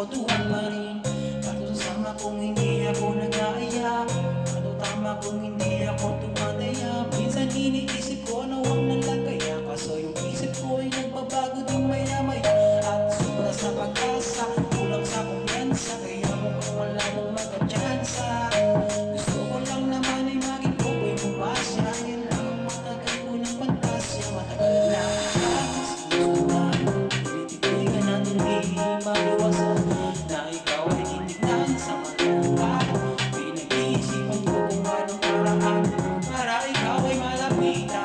ako tuwan pa rin. Paano sasama kung hindi ako nag-aaya? Paano tama kung hindi ako tumataya? Minsan iniisip ko na wag na lang kaya, kaso yung isip ko ay nagbabago din maya-maya. At sobra sa pag-asa, kulang sa kumpiyansa, kaya mukhang wala nang magka-tsansa. Gusto ko lang naman ay maging buboy pumasya. Yan lang ang matagal ko ng pantasya. Matagal na gusto na tinititigan natin di maliwasan na ikaw ay titignan sa mata. Pinag-iisipan ko kung anong paraan para ikaw ay malapitan.